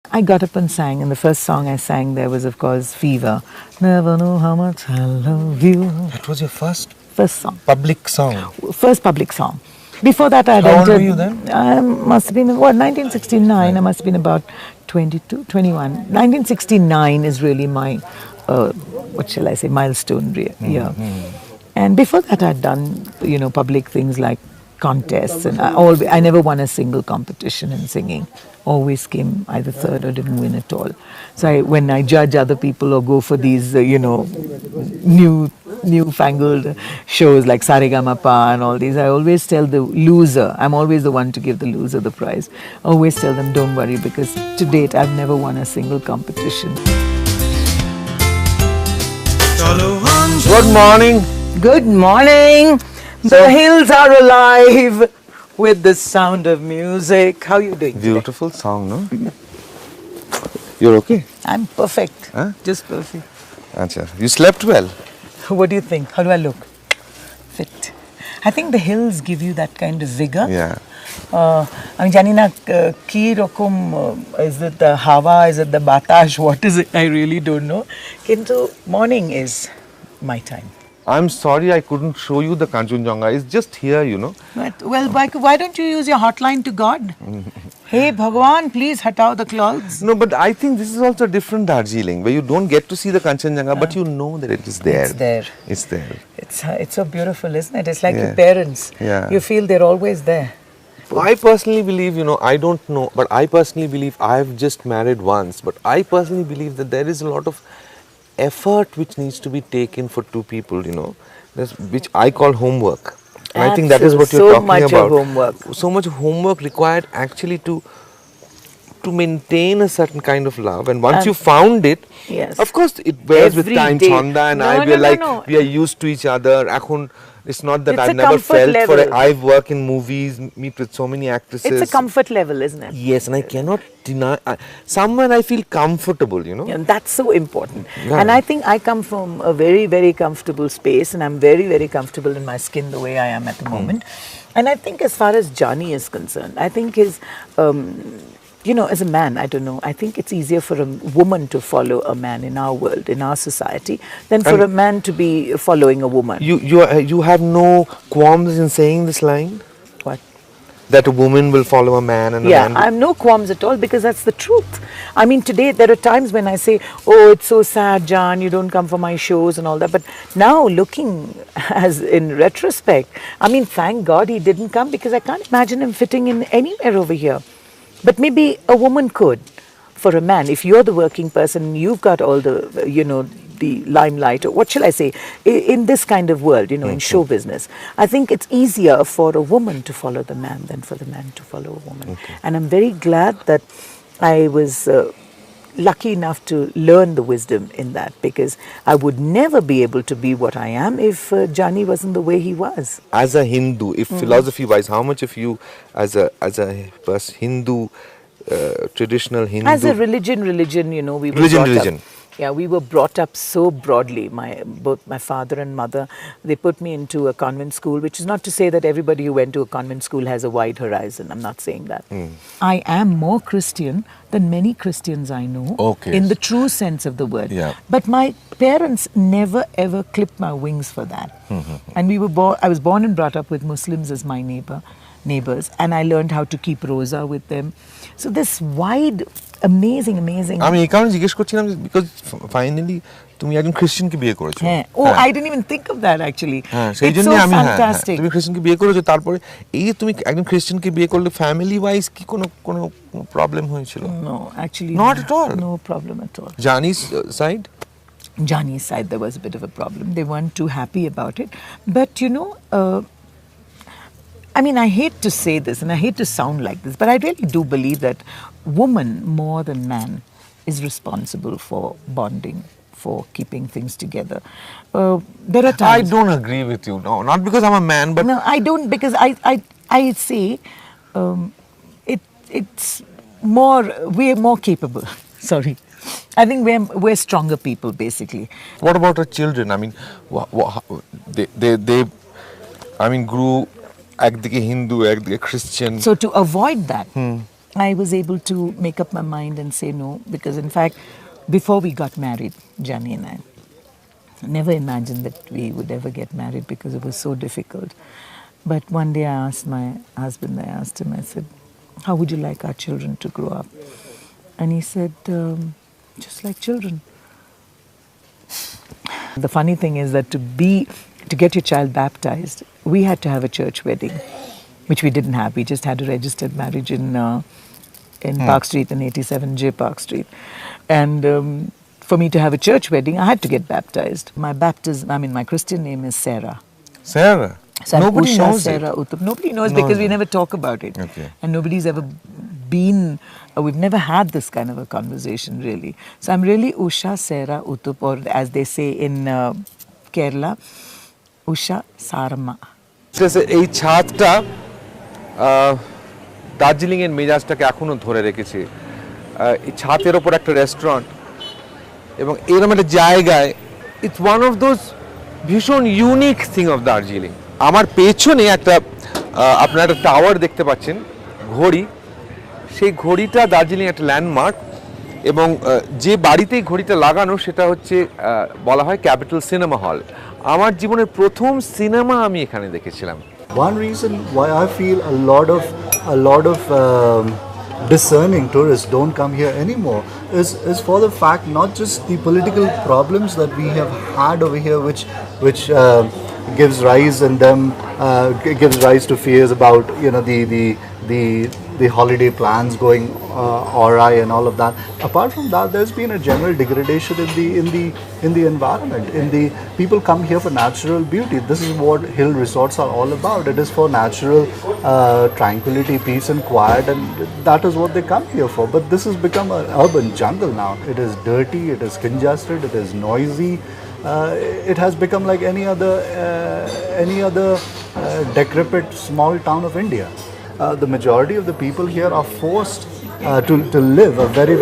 I got up and sang, and the first song I sang there was, of course, Fever. Never know how much I love you. That was your first First song. public song. First public song. Before that, I had How old entered. were you then? I must have been, 1969. I must have been about 22, 21. 1969 is really my, what shall I say, milestone year. And before that, I'd done, public things like contests, and I never won a single competition in singing. Always came either third or didn't win at all. So when I judge other people or go for these, newfangled shows like Saregamapa and all these, I always tell the loser, I'm always the one to give the loser the prize. I always tell them, don't worry, because to date I've never won a single competition. Good morning. Good morning. The hills are alive with the sound of music. How are you doing? Beautiful song, no? You're okay? I'm perfect. Huh? Just perfect. Achha. You slept well? What do you think? How do I look? Fit. I think the hills give you that kind of vigor. Yeah. আমি জানি না কি রকম, is it the hawa, is it the batash, what is it? I really don't know. কিন্তু morning is my time. I'm sorry I couldn't show you the Kanchenjunga. It's just here, But, well, why don't you use your hotline to God? Hey Bhagwan, please hatao the clouds. No, but I think this is also a different Darjeeling, where you don't get to see the Kanchenjunga, but you know that it is there. It's there. It's there. It's so beautiful, isn't it? It's like Yeah. your parents. Yeah. You feel they're always there. I personally believe, I don't know, but I personally believe I've just married once, but I personally believe that there is a lot of effort which needs to be taken for two people, which I call homework. And I think that is what you're So talking much of about. homework. So much homework required actually to maintain a certain kind of love. And once you found it, Yes. of course it wears with Every time. day. Chanda and No, I, no, no. we are used to each other. It's not that It's I've a never comfort felt for it. level. I've worked in movies, meet with so many actresses. It's a comfort level, isn't it? Yes, and I cannot deny. Somewhere I feel comfortable, And that's so important. Yeah. And I think I come from a very, very comfortable space, and I'm very, very comfortable in my skin the way I am at the moment. And I think as far as Johnny is concerned, I think his, as a man, I don't know, I think it's easier for a woman to follow a man in our world, in our society, than for a man to be following a woman. You have no qualms in saying this line? What? That a woman will follow a man and a Yeah, man. I have no qualms at all, because that's the truth. I mean, today there are times when I say, oh, it's so sad, John, you don't come for my shows and all that. But now, looking as in retrospect, I mean, thank God he didn't come, because I can't imagine him fitting in anywhere over here. But maybe a woman could. For a man, if you're the working person, you've got all the, the limelight, or what shall I say, in this kind of world, in show business. I think it's easier for a woman to follow the man than for the man to follow a woman. And I'm very glad that I was lucky enough to learn the wisdom in that, because I would never be able to be what I am if Johnny wasn't the way he was. As a Hindu, if philosophy-wise, how much of you, as a Hindu, traditional Hindu, As a religion, we were religion. Yeah, we were brought up so broadly. Both my father and mother, they put me into a convent school, which is not to say that everybody who went to a convent school has a wide horizon. I'm not saying that. I am more Christian than many Christians I know, Okay. in the true sense of the word. Yeah. But my parents never ever clipped my wings for that. And I was born and brought up with Muslims as my neighbors, and I learned how to keep roza with them. So this wide, amazing. আমি এই কারণে জিজ্ঞেস করছিলাম because finally তুমি একজন খ্রিস্টানকে বিয়ে করেছো। Oh, I didn't even think of that actually. হ্যাঁ, সেই It's জন্য so আমি fantastic. তুমি খ্রিস্টানকে বিয়ে করেছো, তারপরে এই যে তুমি একজন খ্রিস্টানকে বিয়ে করলে ফ্যামিলি ওয়াইজ কি কোনো প্রবলেম হয়েছিল? No, actually Not at all. No problem at all. জানিস side? Johnny's side, there was a bit of a problem. They weren't too happy about it. But I mean, I hate to say this and I hate to sound like this, but I really do believe that woman more than man is responsible for bonding, for keeping things together. There are times. I don't agree with you. No, not because I'm a man, but No, I don't, because I say it's more, we're more capable. Sorry. I think we're stronger people, basically. what about our children? I mean, they grew একদিকে হিন্দু একদিকে খ্রিস্টান। So to avoid that, I was able to make up my mind and say no, because in fact, before we got married, Johnny and I never imagined that we would ever get married because it was so difficult. But one day I asked my husband, I said, how would you like our children to grow up? And he said, just like children. The funny thing is that to get your child baptized, we had to have a church wedding, which we didn't have. We just had a registered marriage in Park Street, in 87 J Park Street. And for me to have a church wedding, I had to get baptized. My Christian name is Sarah. Sarah. So Nobody Usha knows Sarah it. Uthup. Nobody knows because we never talk about it. Okay. And nobody's ever been, we've never had this kind of a conversation really. So I'm really Usha Sarah Uthup, or as they say in Kerala, Usha Sarma. এই ছাদটা দার্জিলিং এর মেজাজটাকে এখনো ধরে রেখেছে। এই ছাদের ওপর একটা রেস্টুরেন্ট এবং এরকম একটা জায়গায়, ইটস ওয়ান অফ দোজ ভীষণ ইউনিক থিং অফ দার্জিলিং। আমার পেছনে একটা আপনারা একটা টাওয়ার দেখতে পাচ্ছেন, ঘড়ি। সেই ঘড়িটা দার্জিলিং একটা ল্যান্ডমার্ক, এবং যে বাড়িতেই ঘড়িটা লাগানো সেটা হচ্ছে বলা হয় ক্যাপিটাল সিনেমা হল। আমার জীবনের প্রথম সিনেমা আমি এখানে দেখেছিলাম। One reason why I feel a lot of discerning tourists don't come here anymore is for the fact not just the political problems that we have had over here, which gives rise in them gives rise to fears about the holiday plans going awry and all of that. Apart from that, there's been a general degradation in the environment. People come here for natural beauty. This is what hill resorts are all about. It is for natural tranquility, peace and quiet, and that is what they come here for. But this has become an urban jungle now. It is dirty, it is congested, it is noisy. It has become like any other decrepit small town of India. The majority of the people here are forced to live a very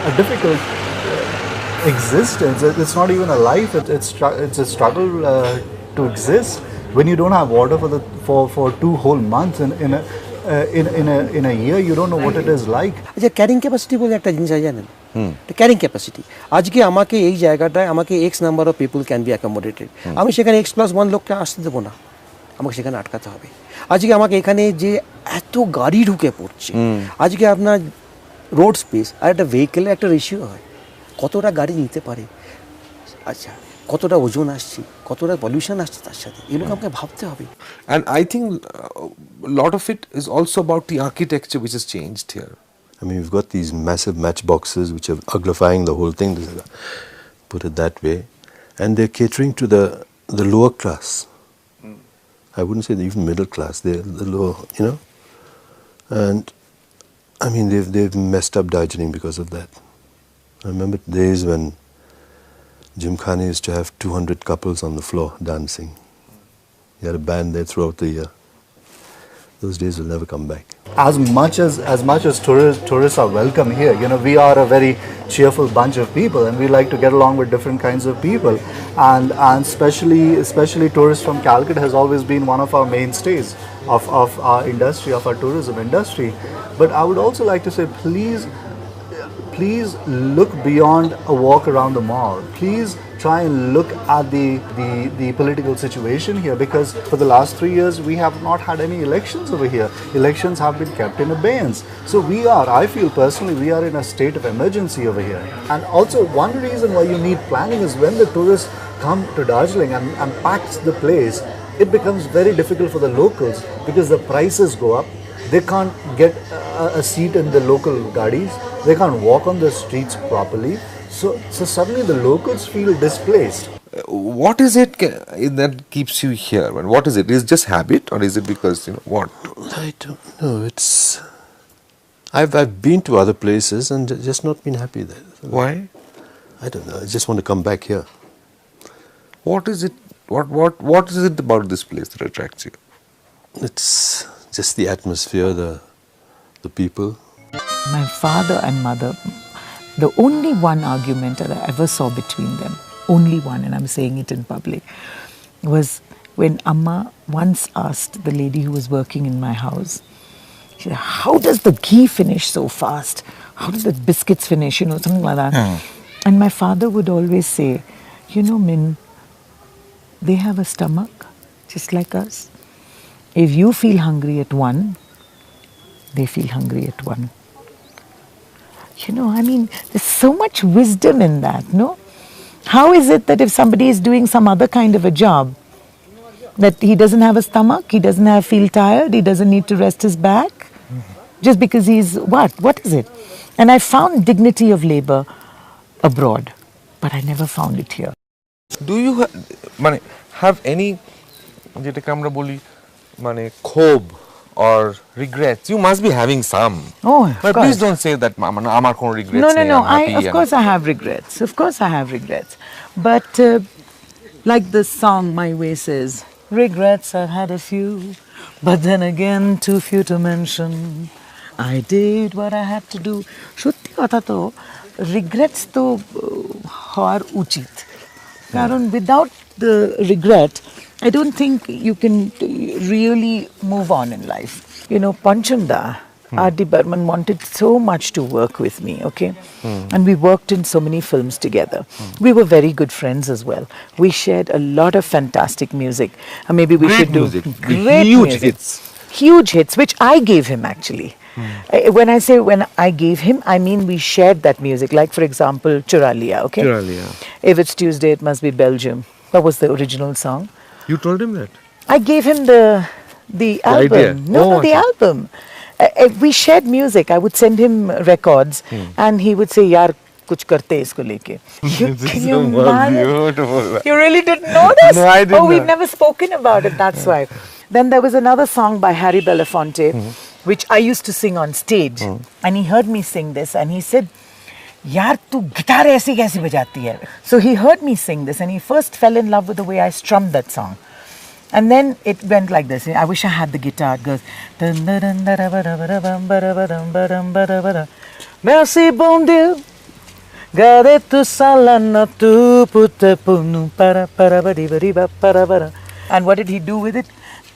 a difficult existence. It's not even a life. It's a struggle to exist when you don't have water for 2 whole months in a year. You don't know what it is like. আচ্ছা, carrying capacity বলে একটা জিনিস আছে জানেন? Carrying capacity. আজকে আমাকে এই জায়গাটায় আমাকে x number of people can be accommodated. আমি সেখানে X+1 লোককে আসতে দেবো না, আমাকে সেখানে আটকাতে হবে। আজকে আমাকে এখানে যে এত গাড়ি ঢুকে পড়ছে, আজকে আপনার রোড স্পেস আর একটা ভেহিকেলের একটা রেশিও হয়, কতটা গাড়ি নিতে পারে, আচ্ছা কতটা ওজন আসছে, কতটা পলিউশন আসছে, তার সাথে এগুলো আমাকে ভাবতে হবে। And I think a lot of it is also about the architecture which has changed here. I mean, we've got these massive matchboxes which are uglifying the whole thing, put it that way, and they're catering to the lower class. I wouldn't say even middle class. They're the lower, and I mean they've messed up Darjeeling because of that. I remember days when Gymkhana used to have 200 couples on the floor dancing. You had a band there throughout the year. Those days will never come back. As much as tourists are welcome here, we are a very cheerful bunch of people, and we like to get along with different kinds of people, and especially tourists from Calcutta has always been one of our mainstays of our industry, of our tourism industry. But I would also like to say, please look beyond a walk around the mall. Please try and look at the political situation here, because for the last 3 years we have not had any elections over here. Elections have been kept in abeyance. So I feel personally, we are in a state of emergency over here. And also one reason why you need planning is when the tourists come to Darjeeling and packs the place, it becomes very difficult for the locals because the prices go up. They can't get a seat in the local gadis. They can't walk on the streets properly. So suddenly the locals feel displaced. What is it that keeps you here? What is it? Is it just habit, or is it because what? I don't know. I've been to other places and just not been happy there. Why? I don't know. I just want to come back here. What is it? What is it about this place that attracts you? It's just the atmosphere, the people. My father and mother, the only one argument that I ever saw between them, only one, and I'm saying it in public, was when Amma once asked the lady who was working in my house, How does the ghee finish so fast? How does the biscuits finish? You know, something like that. And my father would always say, you know, Min, they have a stomach just like us. If you feel hungry at 1, they feel hungry at 1. You know, I mean, there's so much wisdom in that, no? How is it that if somebody is doing some other kind of a job, that he doesn't have a stomach, he doesn't feel tired, he doesn't need to rest his back? Just because he's what? What is it? And I found dignity of labor abroad, but I never found it here. Do you have any যেটাকে আমরা বলি মানে ক্ষোভ or regrets? You must be having some. Oh, of But course. please don't say that আমার কোনো regrets No, নেই, no. I'm happy Of and- course I have regrets. Of course I have regrets. But like the song My Way says, regrets I've had a few, but then again too few to mention. I did what I had to do. সত্যি কথা তো regrets তো হওয়ার উচিত কারণ without the regret I don't think you can really move on in life. You know, Panchanda, R.D. Burman wanted so much to work with me, okay? And we worked in so many films together. We were very good friends as well. We shared a lot of fantastic music. Maybe we Great should do music, great huge music. hits. Huge hits, which I gave him actually. When I say when I gave him, I mean we shared that music. Like for example, Chura Liya, okay? Chura Liya. If it's Tuesday, it must be Belgium. That was the original song. You told him that? I gave him the album. idea? No, Oh, the okay. album. We shared music. I would send him records, and he would say, "Yaar, kuch karte hai isko leke." Can you imagine? Beautiful. You really didn't know this? No, I did Oh, we've not. never spoken about it. That's why. Then there was another song by Harry Belafonte, which I used to sing on stage, and he heard me sing this, and he said, "Yaar, tu guitar aise kaise bajati hai?" So he heard me sing this, and he first fell in love with the way I strummed that song. And then it went like this. I wish I had the guitar. It goes. Merci bon Dieu, gade tu salana tu puta punu para para bari bari ba para para. And what did he do with it?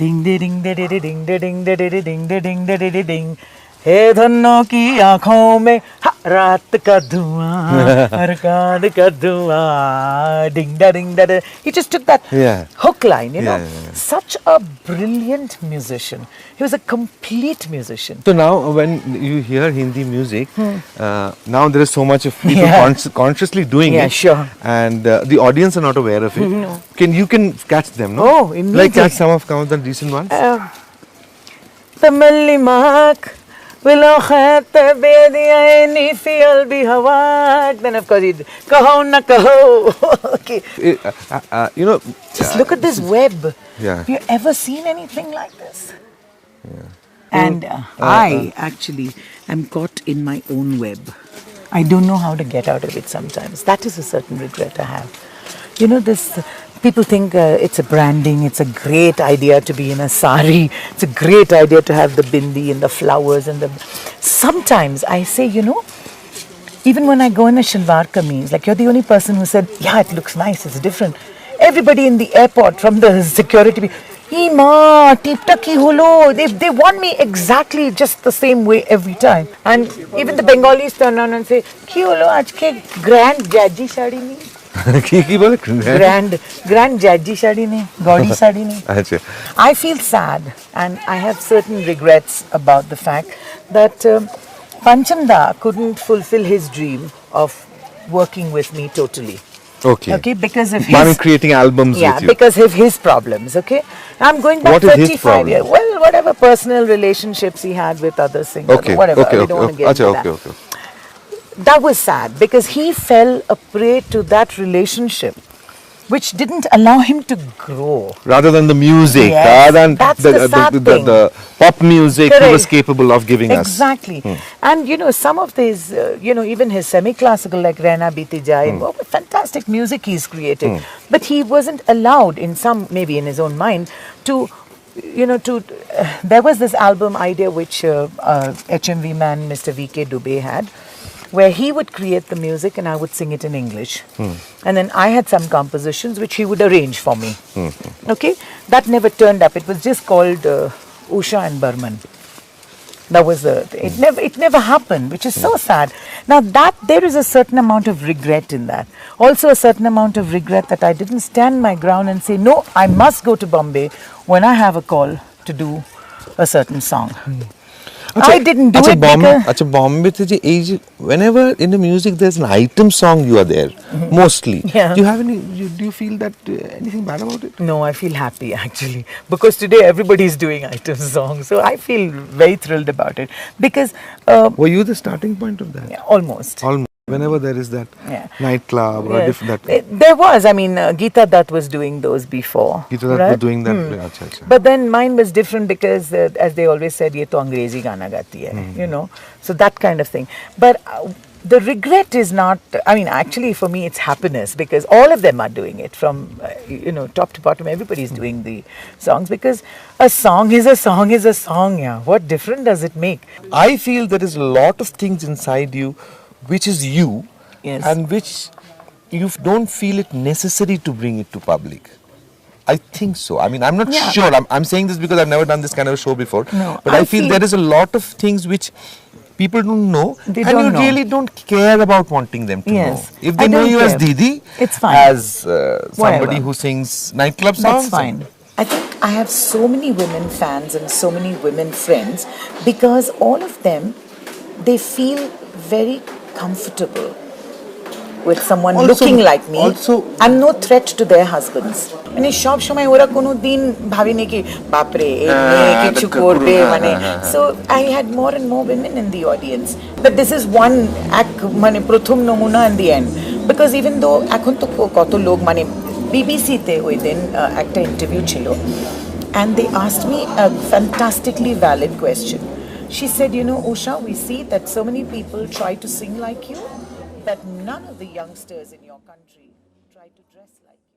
Ding ding ding ding ding ding ding ding ding ding ding ding. हे धन्नो की आँखों में रात का धुआं हर कांड का धुआं डिंग डा डिंग डा डा. He just took that Yeah. hook line, you know. Yeah. Such a brilliant musician. He was a complete musician. So now when you hear Hindi music, now there is so much of people Yeah. consciously doing Yeah, it. sure. And the audience are not aware of it. No. You can catch them, no? Oh, Like immediately. catch some of the recent ones? تملي معك ولو خدت بيدي عيني في قلبي هواك. Then of course he'd كهو نا كهو. Okay. You know, Just look at this web. Yeah. Have you ever seen anything like this? And I actually am caught in my own web. I don't know how to get out of it sometimes. That is a certain regret I have. You know, this people think it's a branding, it's a great idea to be in a sari, it's a great idea to have the bindi and the flowers and the. Sometimes I say, you know, even when I go in a shalwar kameez, like you're the only person who said, yeah, it looks nice, it's different. Everybody in the airport, from the security, Ima, tiptaki holo, they want me exactly just the same way every time. And even the Bengalis turn around and say, ki holo, ajke grand jaji shadi nahi? কি বলে? Grand jaji shadi nahi, gaudi shadi nahi. আচ্ছা. I feel sad and I have certain regrets about the fact that Panchanda couldn't fulfill his dream of working with me totally. Okay, because of his. Creating albums Yeah, with you. because of his problems, okay? I'm going back What is his 35 problem? years. Well, whatever personal relationships he had with other singers, Okay, whatever. okay, We don't want to get Acha, into that. okay. That was sad because he fell a prey to that relationship, which didn't allow him to grow. Rather than the music, Yes, rather than that's the sad thing. the pop music he was Correct. capable of giving us. Exactly. And you know, some of these, even his semi-classical like Rehna Biti Jaye, fantastic music he's created. But he wasn't allowed maybe in his own mind, to, there was this album idea which HMV man Mr. V.K. Dubey had, where he would create the music and I would sing it in English. And then I had some compositions which he would arrange for me. Okay? That never turned up. It was just called Usha and Burman. That was the it never happened, which is so sad. Now that there is a certain amount of regret in that. Also a certain amount of regret that I didn't stand my ground and say no, I must go to Bombay when I have a call to do a certain song. I didn't do it because Bombay te je ei je, whenever in the music there's an item song, you are there mostly. Yeah. Do you have any? Do you feel that anything bad about it? no, I feel happy actually because today everybody is doing item songs, so I feel very thrilled about it because Were you the starting point of that? almost. Almost. Whenever there is that Yeah. nightclub or Yeah. different that. There was, I mean, Geeta Dutt was doing those before. Geeta Dutt right? was doing that. Acha, acha. But then mine was different because, as they always said, ye to Angrezi gana gati hai, you know. So that kind of thing. But the regret is not. I mean, actually, for me, it's happiness because all of them are doing it from, top to bottom. Everybody is doing the songs because a song is a song is a song. Yeah, what difference does it make? I feel there is a lot of things inside you which is you Yes. and which you don't feel it necessary to bring it to public. I think so. I mean, I'm not Yeah. sure. I'm saying this because I've never done this kind of a show before. No, but I I feel feel- there is a lot of things which people don't know They and don't you know. really don't care about wanting them to Yes. know. If they I know don't you as care. Didi, It's fine. as somebody who sings nightclub songs. That's fine. I think I have so many women fans and so many women friends because all of them, they feel very comfortable with someone Also- looking like me. also- I'm no threat to their husbands. মানে সব সময় ওরা কোনো দিন ভাবিনি কি বাপরে এই মেয়ে কিছু করবে মানে so I had more and more women in the audience but this is one act মানে প্রথম নমুনা in the end because even though এখন তো কত লোক মানে বিবিসিতে ওই দিন একটা ইন্টারভিউ ছিল and they asked me a fantastically valid question. She said, Usha, we see that so many people try to sing like you, but none of the youngsters in your country try to dress like you.